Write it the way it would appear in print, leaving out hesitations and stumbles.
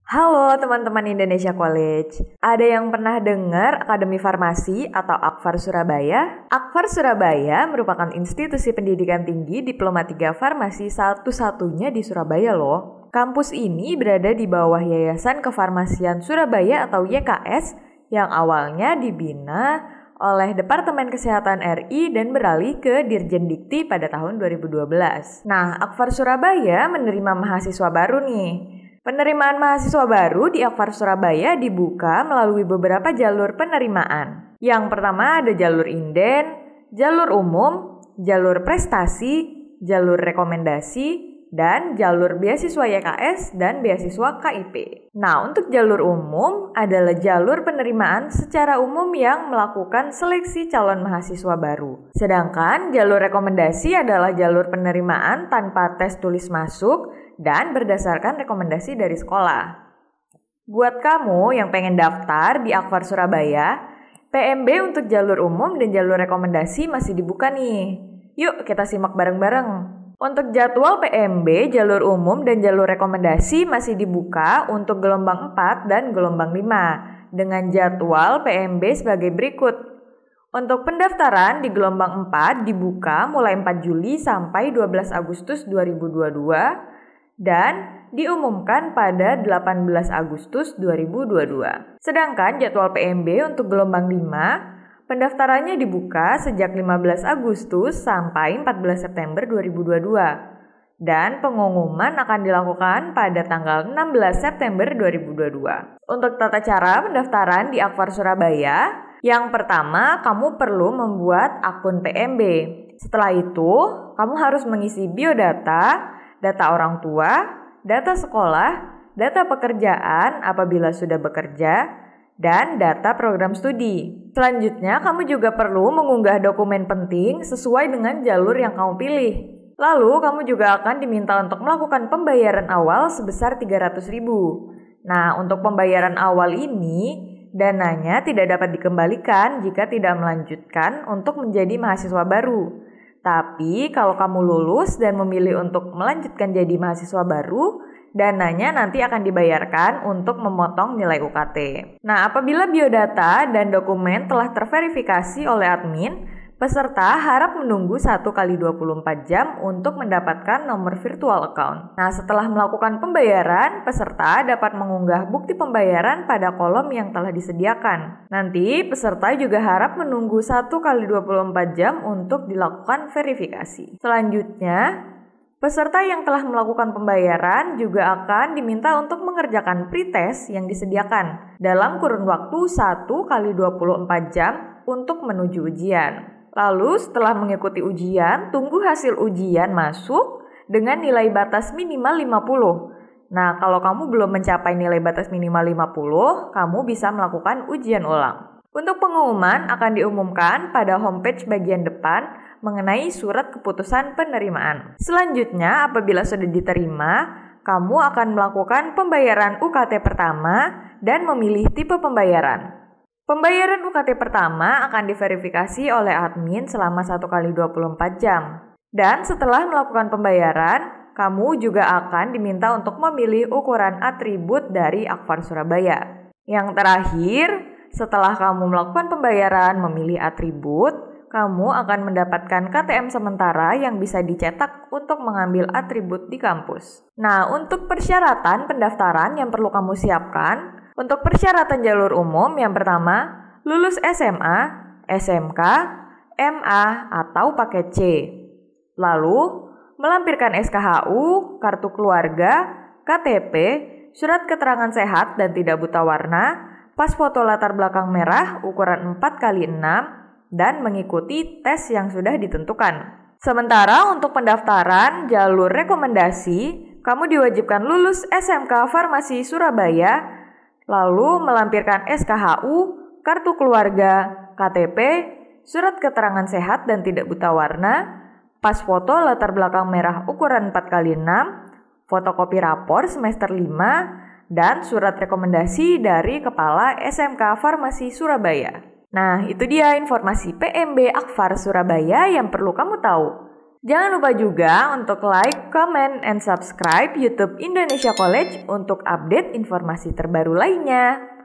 Halo teman-teman Indonesia College. Ada yang pernah dengar Akademi Farmasi atau Akfar Surabaya? Akfar Surabaya merupakan institusi pendidikan tinggi Diploma 3 Farmasi satu-satunya di Surabaya loh. Kampus ini berada di bawah Yayasan Kefarmasian Surabaya atau YKS yang awalnya dibina oleh Departemen Kesehatan RI dan beralih ke Dirjen Dikti pada tahun 2012. Nah, Akfar Surabaya menerima mahasiswa baru nih. Penerimaan mahasiswa baru di Akfar Surabaya dibuka melalui beberapa jalur penerimaan. Yang pertama ada jalur inden, jalur umum, jalur prestasi, jalur rekomendasi, dan jalur beasiswa YKS dan beasiswa KIP. Nah, untuk jalur umum adalah jalur penerimaan secara umum yang melakukan seleksi calon mahasiswa baru. Sedangkan jalur rekomendasi adalah jalur penerimaan tanpa tes tulis masuk dan berdasarkan rekomendasi dari sekolah. Buat kamu yang pengen daftar di Akfar Surabaya, PMB untuk jalur umum dan jalur rekomendasi masih dibuka nih. Yuk kita simak bareng-bareng. Untuk jadwal PMB, jalur umum dan jalur rekomendasi masih dibuka untuk gelombang 4 dan gelombang 5 dengan jadwal PMB sebagai berikut. Untuk pendaftaran di gelombang 4 dibuka mulai 4 Juli sampai 12 Agustus 2022 dan diumumkan pada 18 Agustus 2022. Sedangkan jadwal PMB untuk gelombang 5, pendaftarannya dibuka sejak 15 Agustus sampai 14 September 2022. Dan pengumuman akan dilakukan pada tanggal 16 September 2022. Untuk tata cara pendaftaran di Akfar Surabaya, yang pertama kamu perlu membuat akun PMB. Setelah itu, kamu harus mengisi biodata, data orang tua, data sekolah, data pekerjaan apabila sudah bekerja, dan data program studi. Selanjutnya, kamu juga perlu mengunggah dokumen penting sesuai dengan jalur yang kamu pilih. Lalu, kamu juga akan diminta untuk melakukan pembayaran awal sebesar 300.000. Nah, untuk pembayaran awal ini, dananya tidak dapat dikembalikan jika tidak melanjutkan untuk menjadi mahasiswa baru. Tapi kalau kamu lulus dan memilih untuk melanjutkan jadi mahasiswa baru, dananya nanti akan dibayarkan untuk memotong nilai UKT. Nah, apabila biodata dan dokumen telah terverifikasi oleh admin, peserta harap menunggu 1x24 jam untuk mendapatkan nomor virtual account. Nah, setelah melakukan pembayaran, peserta dapat mengunggah bukti pembayaran pada kolom yang telah disediakan. Nanti, peserta juga harap menunggu 1x24 jam untuk dilakukan verifikasi. Selanjutnya, peserta yang telah melakukan pembayaran juga akan diminta untuk mengerjakan pretest yang disediakan dalam kurun waktu 1x24 jam untuk menuju ujian. Lalu setelah mengikuti ujian, tunggu hasil ujian masuk dengan nilai batas minimal 50. Nah, kalau kamu belum mencapai nilai batas minimal 50, kamu bisa melakukan ujian ulang. Untuk pengumuman akan diumumkan pada homepage bagian depan mengenai surat keputusan penerimaan. Selanjutnya, apabila sudah diterima, kamu akan melakukan pembayaran UKT pertama dan memilih tipe pembayaran. Pembayaran UKT pertama akan diverifikasi oleh admin selama 1x24 jam. Dan setelah melakukan pembayaran, kamu juga akan diminta untuk memilih ukuran atribut dari Akfar Surabaya. Yang terakhir, setelah kamu melakukan pembayaran memilih atribut, kamu akan mendapatkan KTM sementara yang bisa dicetak untuk mengambil atribut di kampus. Nah, untuk persyaratan pendaftaran yang perlu kamu siapkan, untuk persyaratan jalur umum yang pertama, lulus SMA, SMK, MA, atau paket C. Lalu, melampirkan SKHU, kartu keluarga, KTP, surat keterangan sehat dan tidak buta warna, pas foto latar belakang merah ukuran 4x6, dan mengikuti tes yang sudah ditentukan. Sementara untuk pendaftaran jalur rekomendasi, kamu diwajibkan lulus SMK Farmasi Surabaya, lalu melampirkan SKHU, kartu keluarga, KTP, surat keterangan sehat dan tidak buta warna, pas foto latar belakang merah ukuran 4x6, fotokopi rapor semester 5, dan surat rekomendasi dari Kepala SMK Farmasi Surabaya. Nah, itu dia informasi PMB Akfar Surabaya yang perlu kamu tahu. Jangan lupa juga untuk like, comment, and subscribe YouTube Indonesia College untuk update informasi terbaru lainnya.